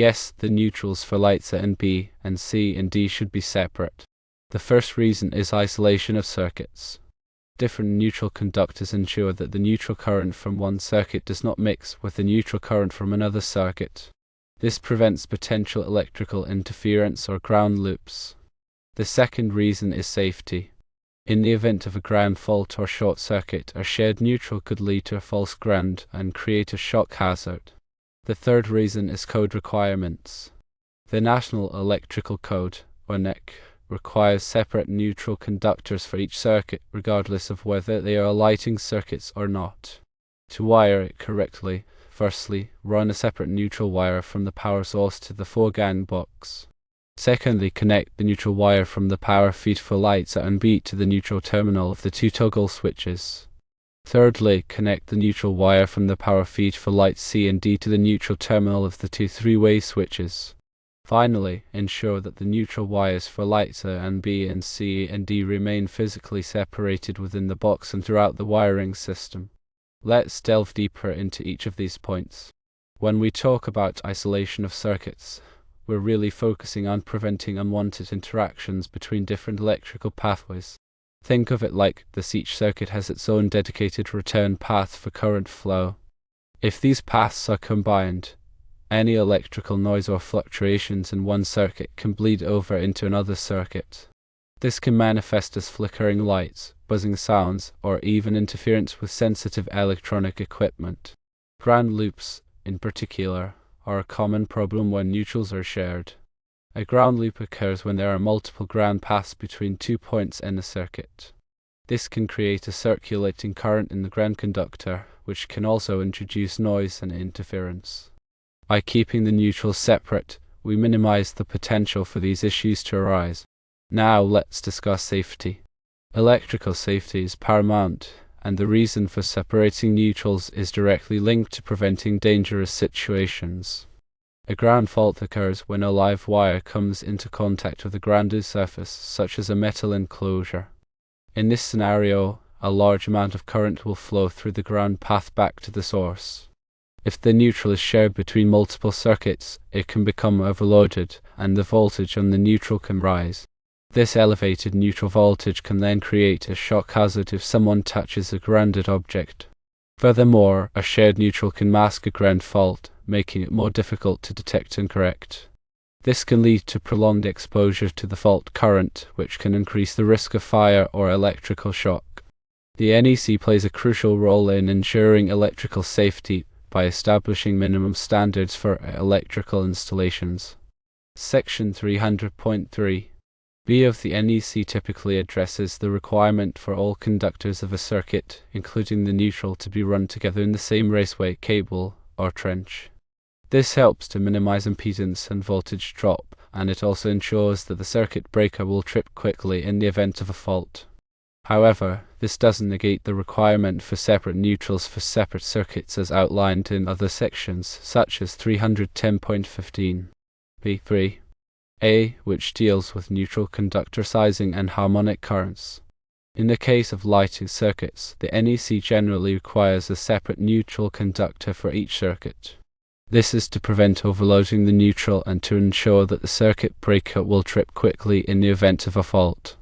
Yes, the neutrals for lights A and B and C and D should be separate. The first reason is isolation of circuits. Different neutral conductors ensure that the neutral current from one circuit does not mix with the neutral current from another circuit. This prevents potential electrical interference or ground loops. The second reason is safety. In the event of a ground fault or short circuit, a shared neutral could lead to a false ground and create a shock hazard. The third reason is code requirements. The National Electrical Code, or NEC, requires separate neutral conductors for each circuit, regardless of whether they are lighting circuits or not. To wire it correctly, firstly, run a separate neutral wire from the power source to the 4-gang box. Secondly, connect the neutral wire from the power feed for lights A and B to the neutral terminal of the 2 toggle switches. Thirdly, connect the neutral wire from the power feed for lights C and D to the neutral terminal of the 2 3-way switches. Finally, ensure that the neutral wires for lights A and B and C and D remain physically separated within the box and throughout the wiring system. Let's delve deeper into each of these points. When we talk about isolation of circuits, we're really focusing on preventing unwanted interactions between different electrical pathways. Think of it like this: each circuit has its own dedicated return path for current flow. If these paths are combined, any electrical noise or fluctuations in one circuit can bleed over into another circuit. This can manifest as flickering lights, buzzing sounds, or even interference with sensitive electronic equipment. Ground loops, in particular, are a common problem when neutrals are shared. A ground loop occurs when there are multiple ground paths between 2 points in a circuit. This can create a circulating current in the ground conductor, which can also introduce noise and interference. By keeping the neutrals separate, we minimize the potential for these issues to arise. Now let's discuss safety. Electrical safety is paramount, and the reason for separating neutrals is directly linked to preventing dangerous situations. A ground fault occurs when a live wire comes into contact with a grounded surface, such as a metal enclosure. In this scenario, a large amount of current will flow through the ground path back to the source. If the neutral is shared between multiple circuits, it can become overloaded, and the voltage on the neutral can rise. This elevated neutral voltage can then create a shock hazard if someone touches a grounded object. Furthermore, a shared neutral can mask a ground fault, making it more difficult to detect and correct. This can lead to prolonged exposure to the fault current, which can increase the risk of fire or electrical shock. The NEC plays a crucial role in ensuring electrical safety by establishing minimum standards for electrical installations. Section 300.3 B of the NEC typically addresses the requirement for all conductors of a circuit, including the neutral, to be run together in the same raceway, cable, or trench. This helps to minimize impedance and voltage drop, and it also ensures that the circuit breaker will trip quickly in the event of a fault. However, this doesn't negate the requirement for separate neutrals for separate circuits as outlined in other sections, such as 310.15 B3 A, which deals with neutral conductor sizing and harmonic currents. In the case of lighting circuits, the NEC generally requires a separate neutral conductor for each circuit. This is to prevent overloading the neutral and to ensure that the circuit breaker will trip quickly in the event of a fault.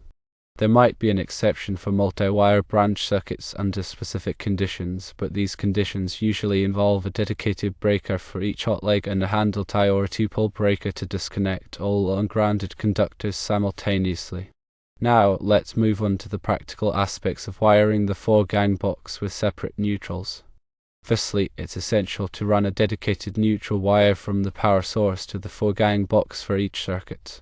There might be an exception for multi-wire branch circuits under specific conditions, but these conditions usually involve a dedicated breaker for each hot leg and a handle tie or a 2-pole breaker to disconnect all ungrounded conductors simultaneously. Now, let's move on to the practical aspects of wiring the 4-gang box with separate neutrals. Firstly, it's essential to run a dedicated neutral wire from the power source to the 4-gang box for each circuit.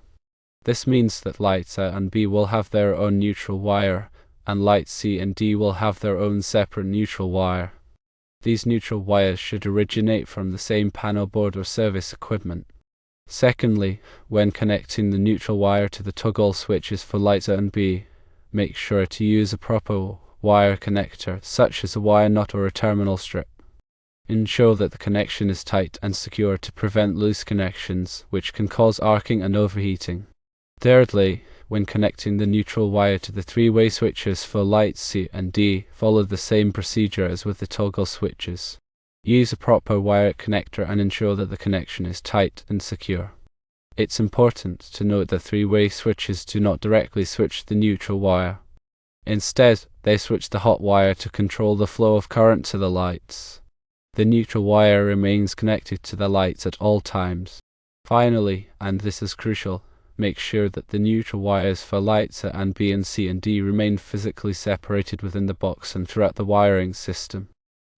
This means that lights A and B will have their own neutral wire, and lights C and D will have their own separate neutral wire. These neutral wires should originate from the same panel board or service equipment. Secondly, when connecting the neutral wire to the toggle switches for lights A and B, make sure to use a proper wire connector, such as a wire nut or a terminal strip. Ensure that the connection is tight and secure to prevent loose connections, which can cause arcing and overheating. Thirdly, when connecting the neutral wire to the 3-way switches for lights C and D, follow the same procedure as with the toggle switches. Use a proper wire connector and ensure that the connection is tight and secure. It's important to note that three-way switches do not directly switch the neutral wire. Instead, they switch the hot wire to control the flow of current to the lights. The neutral wire remains connected to the lights at all times. Finally, and this is crucial, make sure that the neutral wires for lights and B and C and D remain physically separated within the box and throughout the wiring system.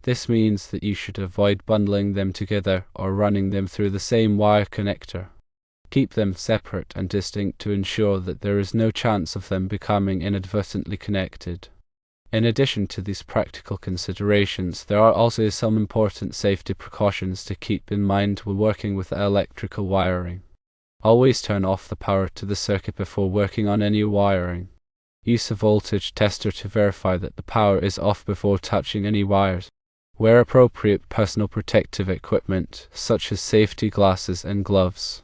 This means that you should avoid bundling them together or running them through the same wire connector. Keep them separate and distinct to ensure that there is no chance of them becoming inadvertently connected. In addition to these practical considerations, there are also some important safety precautions to keep in mind when working with electrical wiring. Always turn off the power to the circuit before working on any wiring. Use a voltage tester to verify that the power is off before touching any wires. Wear appropriate personal protective equipment, such as safety glasses and gloves.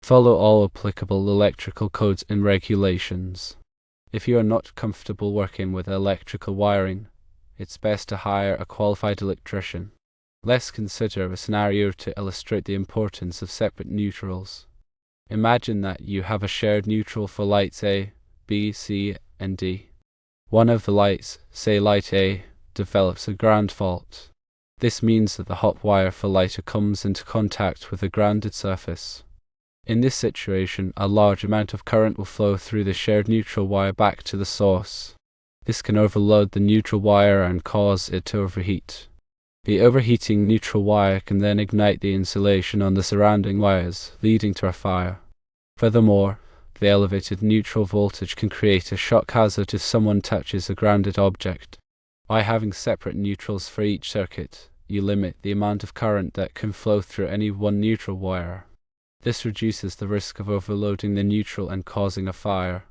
Follow all applicable electrical codes and regulations. If you are not comfortable working with electrical wiring, it's best to hire a qualified electrician. Let's consider a scenario to illustrate the importance of separate neutrals. Imagine that you have a shared neutral for lights A, B, C, and D. One of the lights, say light A, develops a ground fault. This means that the hot wire for light A comes into contact with a grounded surface. In this situation, a large amount of current will flow through the shared neutral wire back to the source. This can overload the neutral wire and cause it to overheat. The overheating neutral wire can then ignite the insulation on the surrounding wires, leading to a fire. Furthermore, the elevated neutral voltage can create a shock hazard if someone touches a grounded object. By having separate neutrals for each circuit, you limit the amount of current that can flow through any one neutral wire. This reduces the risk of overloading the neutral and causing a fire.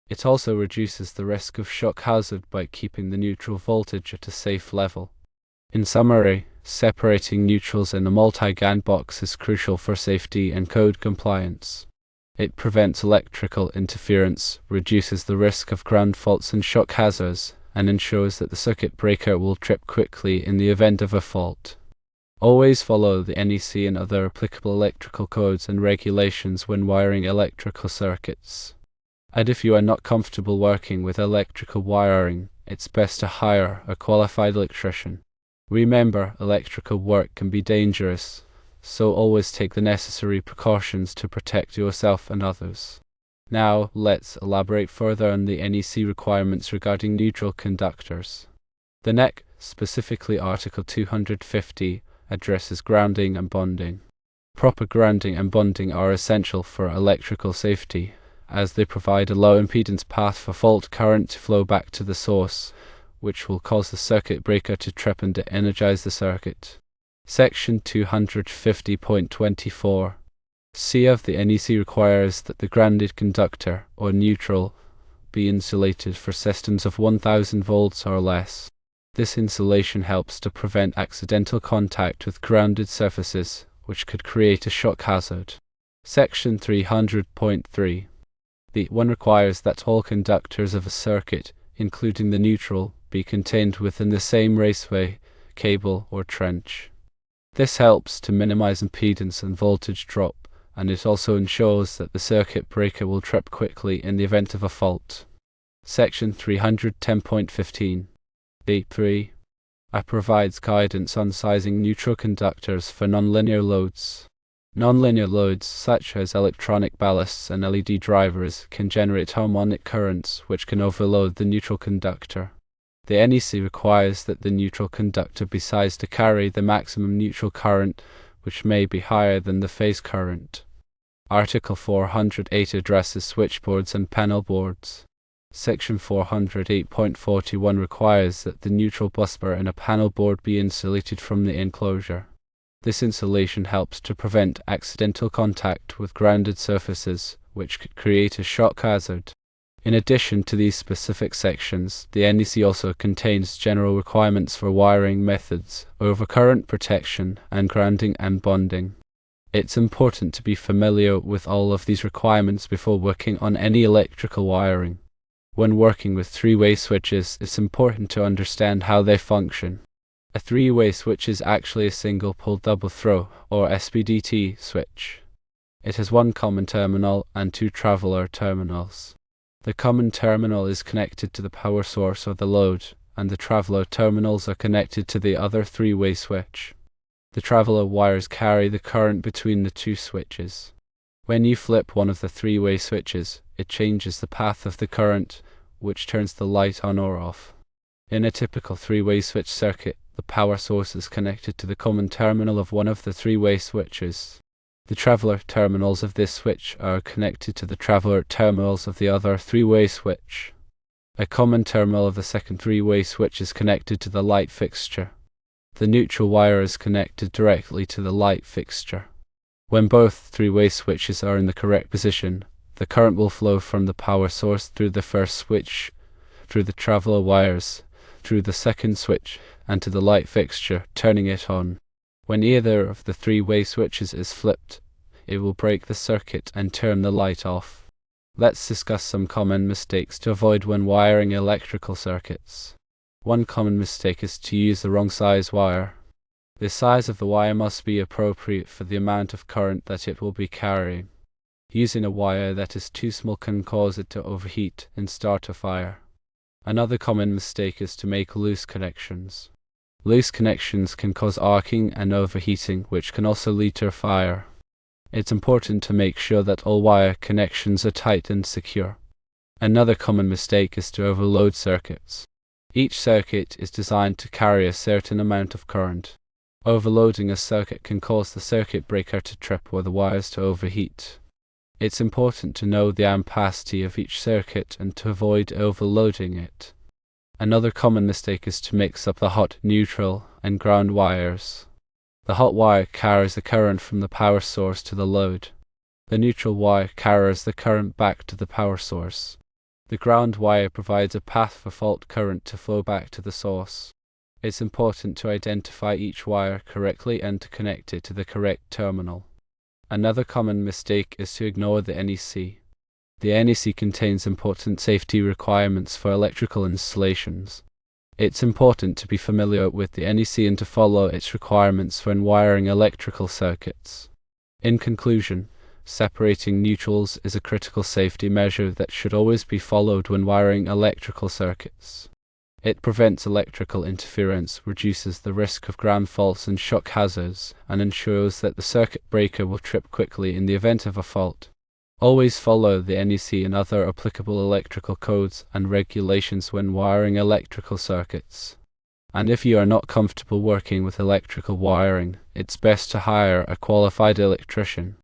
It also reduces the risk of shock hazard by keeping the neutral voltage at a safe level. In summary, separating neutrals in a multi-GAN box is crucial for safety and code compliance. It prevents electrical interference, reduces the risk of ground faults and shock hazards, and ensures that the circuit breaker will trip quickly in the event of a fault. Always follow the NEC and other applicable electrical codes and regulations when wiring electrical circuits. And if you are not comfortable working with electrical wiring, it's best to hire a qualified electrician. Remember, electrical work can be dangerous, so always take the necessary precautions to protect yourself and others. Now, let's elaborate further on the NEC requirements regarding neutral conductors. The NEC, specifically Article 250, addresses grounding and bonding. Proper grounding and bonding are essential for electrical safety, as they provide a low impedance path for fault current to flow back to the source, which will cause the circuit breaker to trip and de-energize the circuit. Section 250.24 C of the NEC requires that the grounded conductor, or neutral, be insulated for systems of 1000 volts or less. This insulation helps to prevent accidental contact with grounded surfaces, which could create a shock hazard. Section 300.3 The one requires that all conductors of a circuit, including the neutral, be contained within the same raceway, cable, or trench. This helps to minimize impedance and voltage drop, and it also ensures that the circuit breaker will trip quickly in the event of a fault. Section 310.15 B3 provides guidance on sizing neutral conductors for nonlinear loads. Nonlinear loads, such as electronic ballasts and LED drivers, can generate harmonic currents which can overload the neutral conductor. The NEC requires that the neutral conductor be sized to carry the maximum neutral current, which may be higher than the phase current. Article 408 addresses switchboards and panel boards. Section 408.41 requires that the neutral busbar in a panel board be insulated from the enclosure. This insulation helps to prevent accidental contact with grounded surfaces, which could create a shock hazard. In addition to these specific sections, the NEC also contains general requirements for wiring methods, overcurrent protection, and grounding and bonding. It's important to be familiar with all of these requirements before working on any electrical wiring. When working with three-way switches, it's important to understand how they function. A three-way switch is actually a single-pole double-throw, or SPDT, switch. It has one common terminal and two traveler terminals. The common terminal is connected to the power source or the load, and the traveler terminals are connected to the other three-way switch. The traveler wires carry the current between the two switches. When you flip one of the three-way switches, it changes the path of the current, which turns the light on or off. In a typical three-way switch circuit, the power source is connected to the common terminal of one of the three-way switches. The traveler terminals of this switch are connected to the traveler terminals of the other three-way switch. A common terminal of the second three-way switch is connected to the light fixture. The neutral wire is connected directly to the light fixture. When both three-way switches are in the correct position, the current will flow from the power source through the first switch, through the traveler wires, through the second switch, and to the light fixture, turning it on. When either of the three-way switches is flipped, it will break the circuit and turn the light off. Let's discuss some common mistakes to avoid when wiring electrical circuits. One common mistake is to use the wrong size wire. The size of the wire must be appropriate for the amount of current that it will be carrying. Using a wire that is too small can cause it to overheat and start a fire. Another common mistake is to make loose connections. Loose connections can cause arcing and overheating, which can also lead to a fire. It's important to make sure that all wire connections are tight and secure. Another common mistake is to overload circuits. Each circuit is designed to carry a certain amount of current. Overloading a circuit can cause the circuit breaker to trip or the wires to overheat. It's important to know the ampacity of each circuit and to avoid overloading it. Another common mistake is to mix up the hot, neutral, and ground wires. The hot wire carries the current from the power source to the load. The neutral wire carries the current back to the power source. The ground wire provides a path for fault current to flow back to the source. It's important to identify each wire correctly and to connect it to the correct terminal. Another common mistake is to ignore the NEC. The NEC contains important safety requirements for electrical installations. It's important to be familiar with the NEC and to follow its requirements when wiring electrical circuits. In conclusion, separating neutrals is a critical safety measure that should always be followed when wiring electrical circuits. It prevents electrical interference, reduces the risk of ground faults and shock hazards, and ensures that the circuit breaker will trip quickly in the event of a fault. Always follow the NEC and other applicable electrical codes and regulations when wiring electrical circuits. And if you are not comfortable working with electrical wiring, it's best to hire a qualified electrician.